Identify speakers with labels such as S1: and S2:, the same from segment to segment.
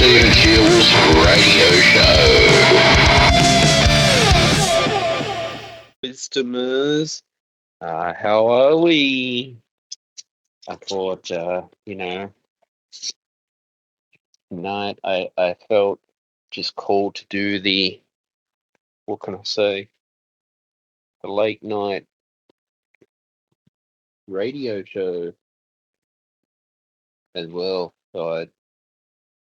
S1: Jill's radio show.
S2: Wisdomers, how are we? I thought, tonight I felt just called to do what can I say, the late night radio show as well. So I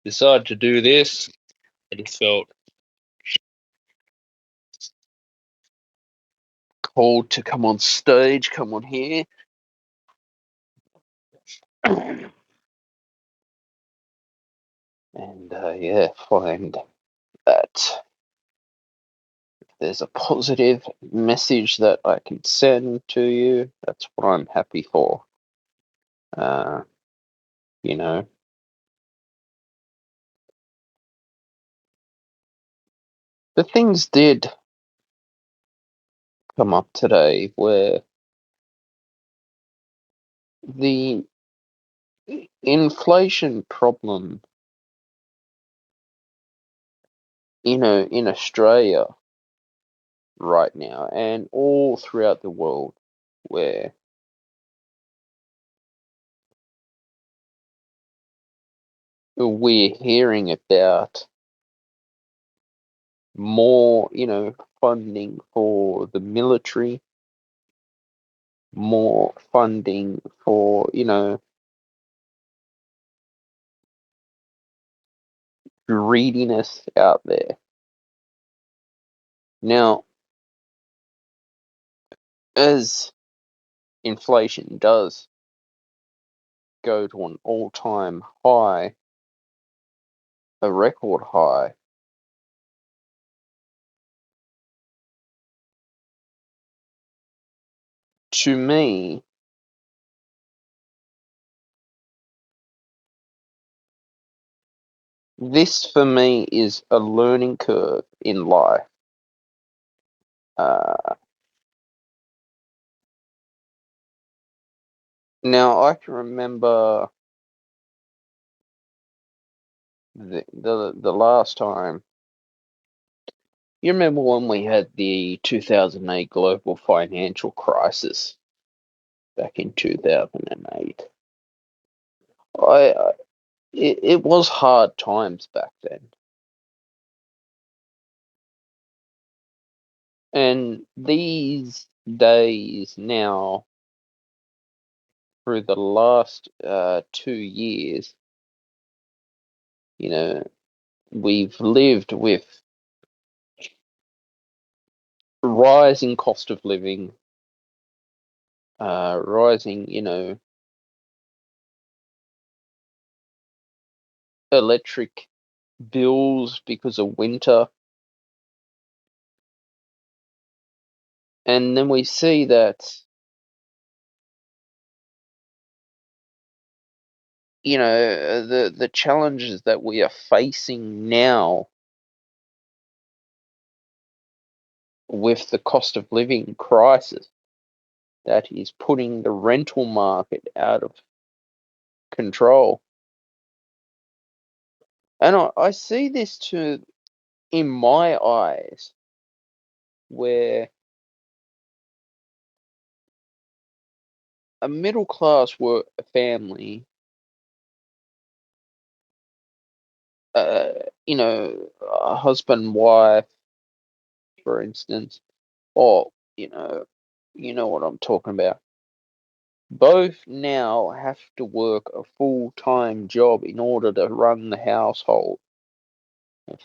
S2: decided to do this. I just felt called to come on stage, come on here. And find that there's a positive message that I can send to you. That's what I'm happy for. You know, the things did come up today where the inflation problem, in Australia right now and all throughout the world, where we're hearing about more, funding for the military, more funding for, greediness out there. Now, as inflation does go to an all-time high, a record high, to me, this for me is a learning curve in life. Now I can remember the last time. You remember when we had the 2008 global financial crisis back in 2008? It was hard times back then. And these days now, through the last 2 years, we've lived with rising cost of living, rising, electric bills because of winter. And then we see that, the challenges that we are facing now with the cost of living crisis that is putting the rental market out of control. And I see this too in my eyes, where a middle class family, a husband, wife, for instance, or, you know what I'm talking about. Both now have to work a full-time job in order to run the household.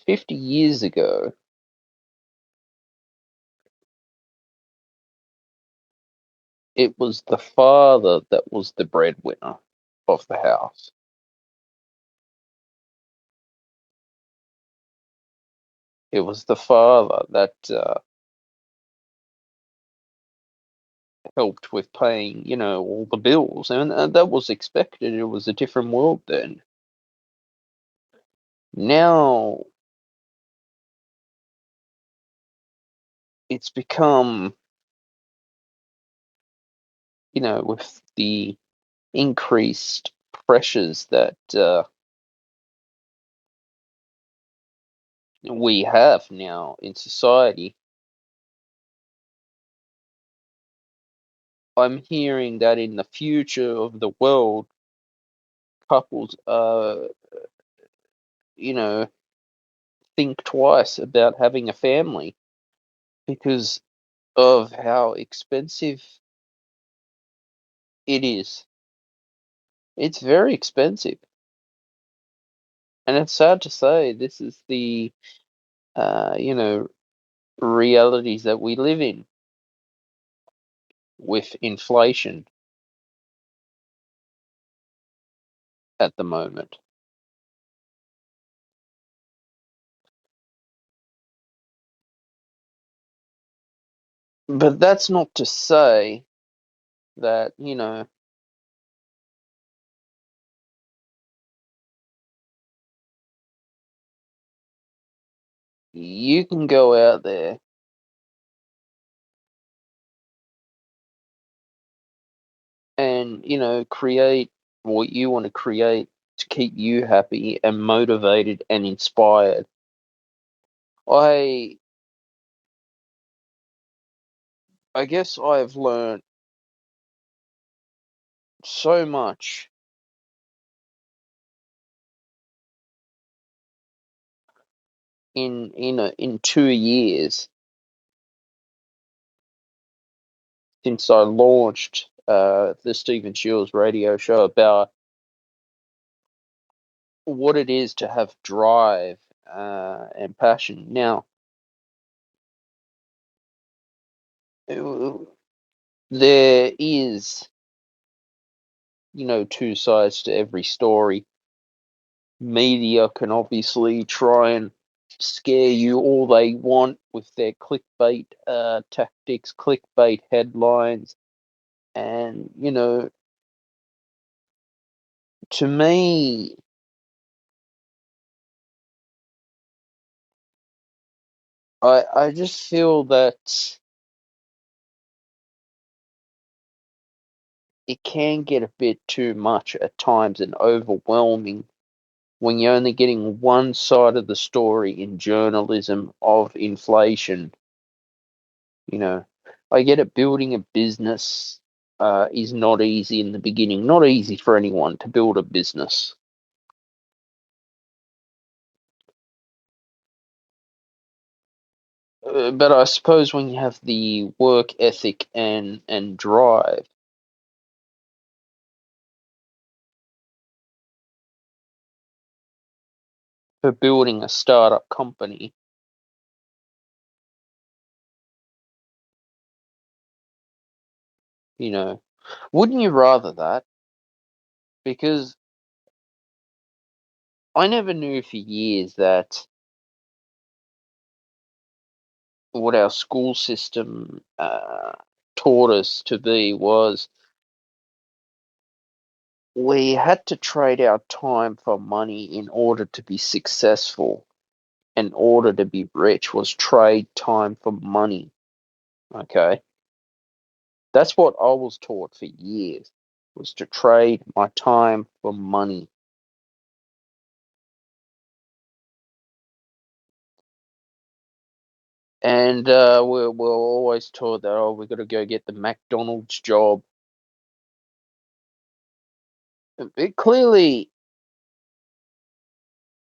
S2: 50 years ago, it was the father that was the breadwinner of the house. It was the father that helped with paying, all the bills, and that was expected. It was a different world then. Now it's become, with the increased pressures that we have now in society. I'm hearing that in the future of the world, couples you know, think twice about having a family because of how expensive it is. It's very expensive. And it's sad to say this is the, you know, realities that we live in with inflation at the moment. But that's not to say that, you can go out there and, create what you want to create to keep you happy and motivated and inspired. I I guess I've learned so much in 2 years since I launched the Stephen Shields radio show about what it is to have drive and passion. Now, uh, there is, two sides to every story. Media can obviously try and scare you all they want with their clickbait tactics, clickbait headlines, and to me, I just feel that it can get a bit too much at times and overwhelming when you're only getting one side of the story in journalism of inflation. You know, I get it, building a business is not easy in the beginning, not easy for anyone to build a business. But I suppose when you have the work ethic and drive for building a startup company, you know, wouldn't you rather that? Because I never knew for years that what our school system taught us to be was we had to trade our time for money in order to be successful. In order to be rich was trade time for money. Okay. That's what I was taught for years, was to trade my time for money. And we're always taught that, oh, we've got to go get the McDonald's job. It clearly,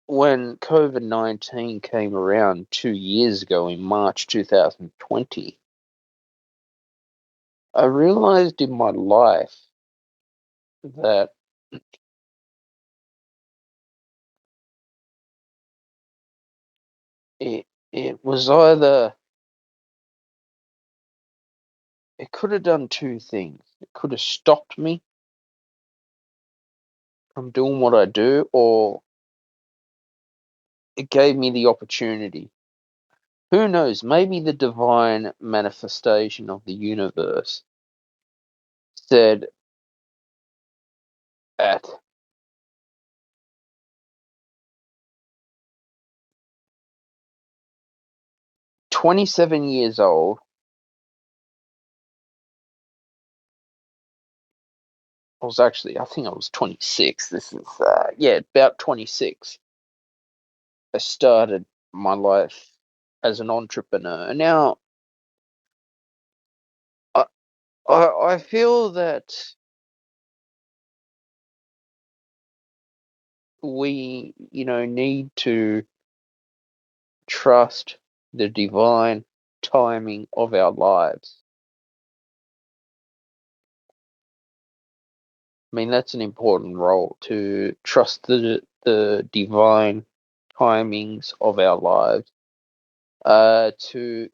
S2: when COVID-19 came around 2 years ago in March 2020, I realized in my life that it was either, it could have done two things. It could have stopped me from doing what I do, or it gave me the opportunity. Who knows? Maybe the divine manifestation of the universe said at 27 years old, I think I was 26. This is, yeah, about 26. I started my life as an entrepreneur. Now, I I feel that we, need to trust the divine timing of our lives. I mean, that's an important role, to trust the divine timings of our lives. To,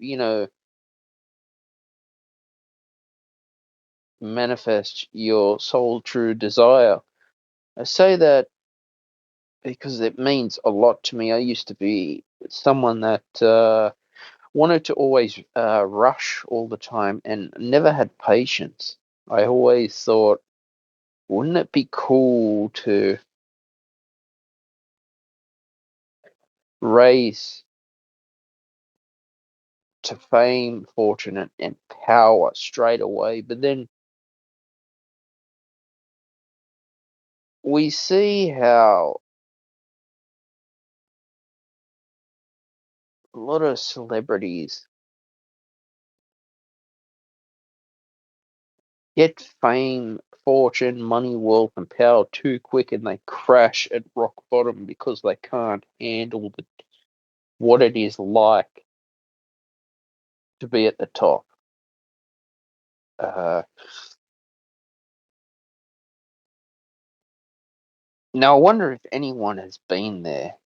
S2: manifest your soul true desire. I say that because it means a lot to me. I used to be someone that wanted to always rush all the time and never had patience. I always thought, wouldn't it be cool to raise to fame, fortune, and power straight away? But then we see how a lot of celebrities get fame, fortune, money, wealth, and power too quick, and they crash at rock bottom because they can't handle what it is like to be at the top. Uh, Now, I wonder if anyone has been there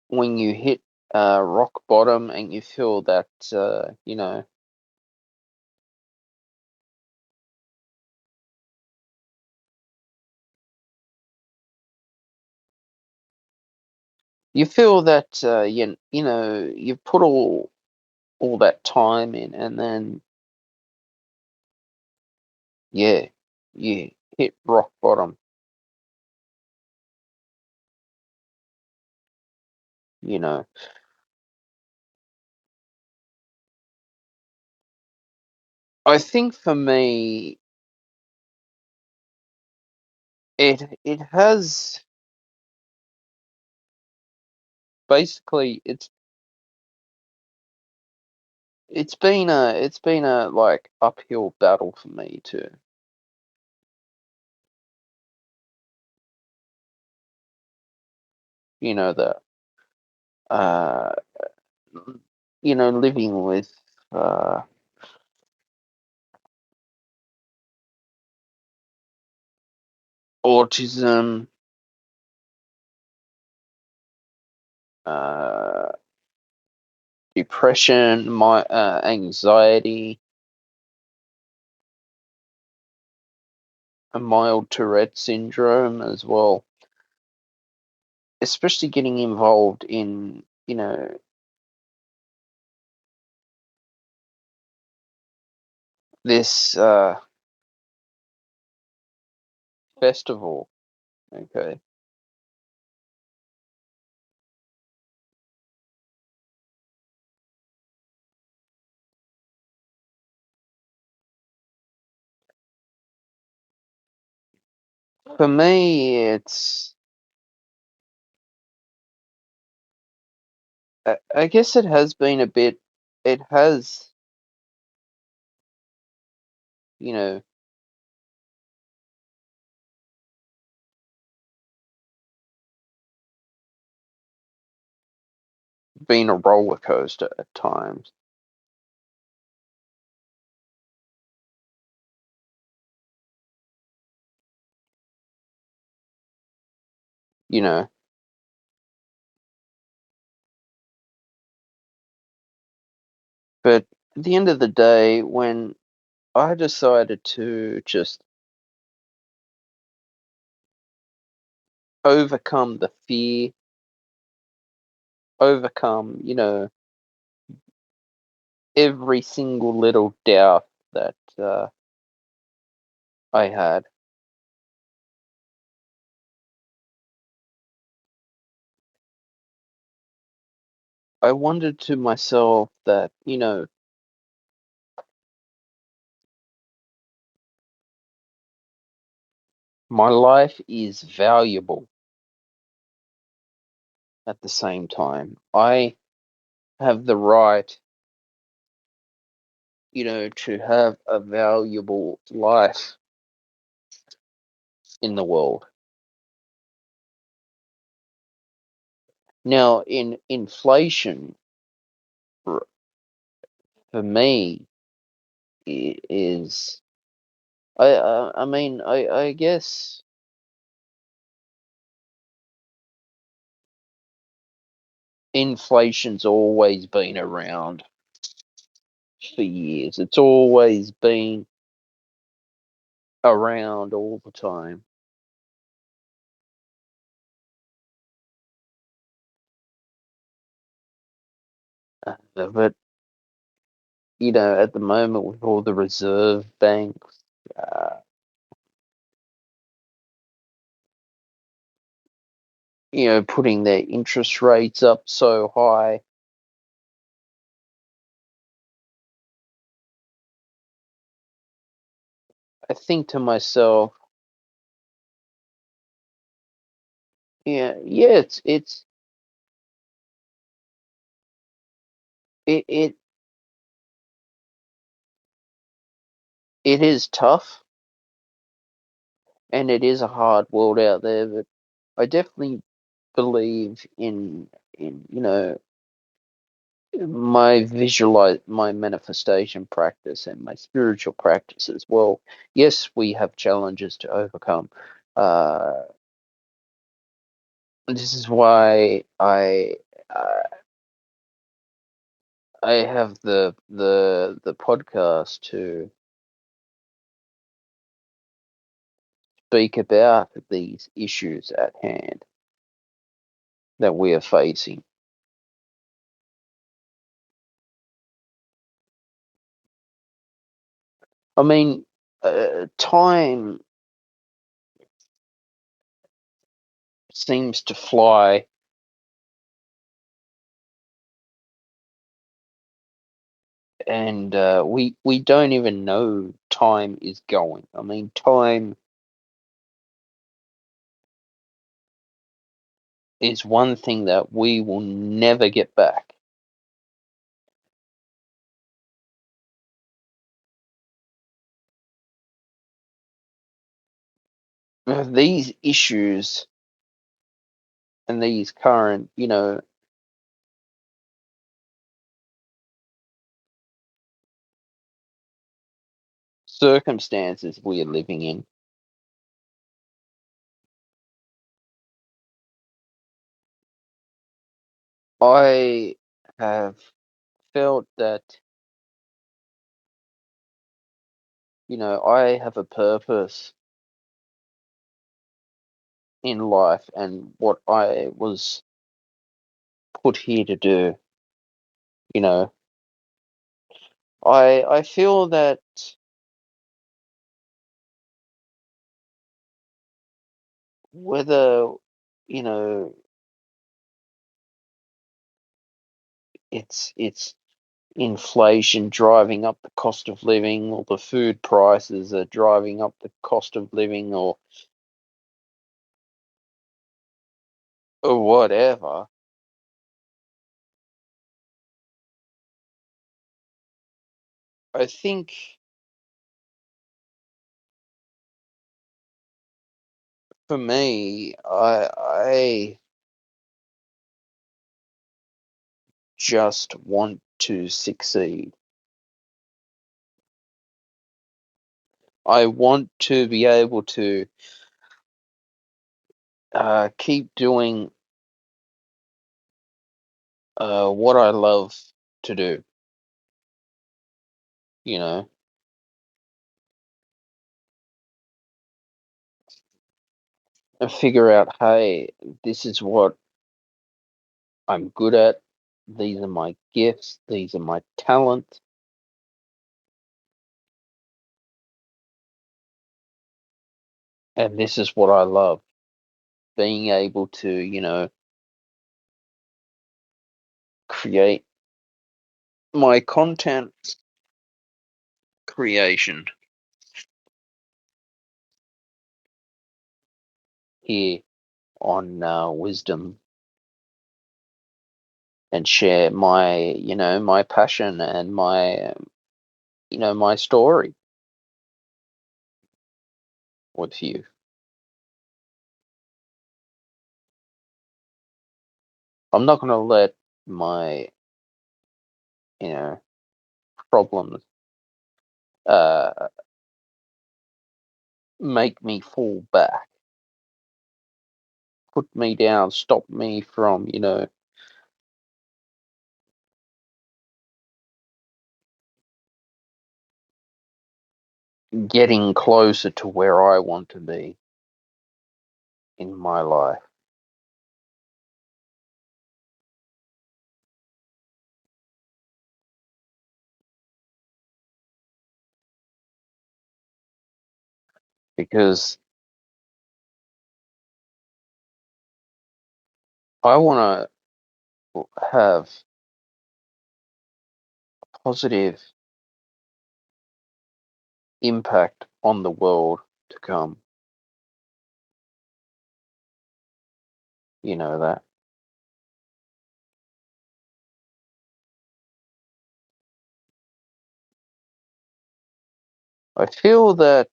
S2: when you hit rock bottom and you feel that, you feel that you've put all that time in, and then yeah, you hit rock bottom. You know, I think for me, it has basically it's been a like uphill battle for me to that uh living with uh autism, uh depression, my anxiety, a mild Tourette syndrome as well, especially getting involved in this festival. Okay, for me, I guess it has been a bit. It has, you know, been a roller coaster at times. You know, but at the end of the day, when I decided to just overcome the fear, overcome, every single little doubt that I had, I wondered to myself that, My life is valuable at the same time. I have the right, to have a valuable life in the world. Now, in inflation, for me, is I mean, I guess inflation's always been around for years. It's always been around all the time. But at the moment with all the reserve banks, putting their interest rates up so high, I think to myself, yeah, it it it is tough and it is a hard world out there, but I definitely believe in my manifestation practice and my spiritual practice as well. Yes, we have challenges to overcome. Uh, this is why I have the podcast to speak about these issues at hand that we are facing. I mean, time seems to fly, and we don't even know time is going. I mean, time is one thing that we will never get back. These issues and these current, circumstances we are living in, I have felt that, I have a purpose in life and what I was put here to do. You know, I feel that whether, you know, it's inflation driving up the cost of living or the food prices are driving up the cost of living or whatever, I think for me, I just want to succeed. I want to be able to keep doing what I love to do, you know, and figure out, hey, this is what I'm good at. These are my gifts. These are my talents. And this is what I love. Being able to, create my content creation. here on Wisdom and share my, my passion and my, my story with you. I'm not going to let my, problems uh, make me fall back, put me down, stop me from, getting closer to where I want to be in my life. Because I want to have a positive impact on the world to come. You know that. I feel that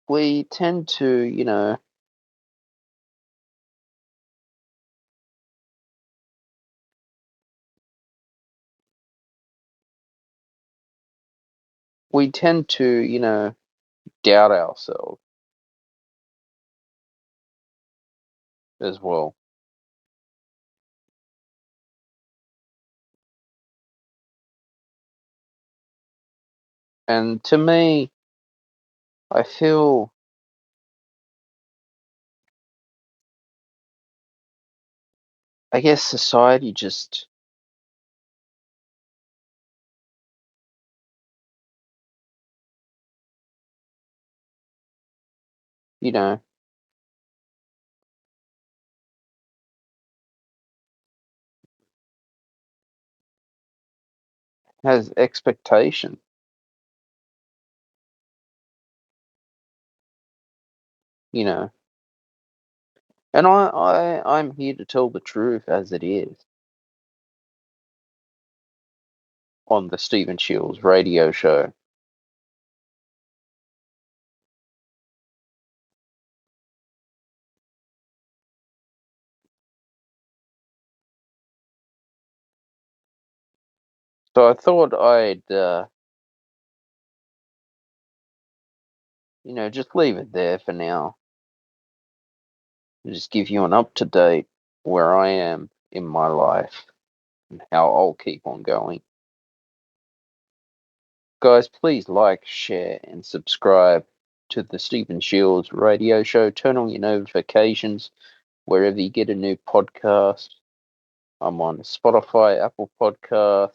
S2: we tend to, doubt ourselves as well. And to me, I feel I guess society just, you know, has expectation, you know. And I'm here to tell the truth as it is on the Stephen Shields radio show. So I thought I'd, just leave it there for now. Just give you an up to date where I am in my life and how I'll keep on going. Guys, please like, share, and subscribe to the Stephen Shields radio show. Turn on your notifications wherever you get a new podcast. I'm on Spotify, Apple Podcasts,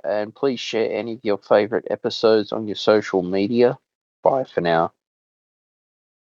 S2: and please share any of your favorite episodes on your social media. Bye for now.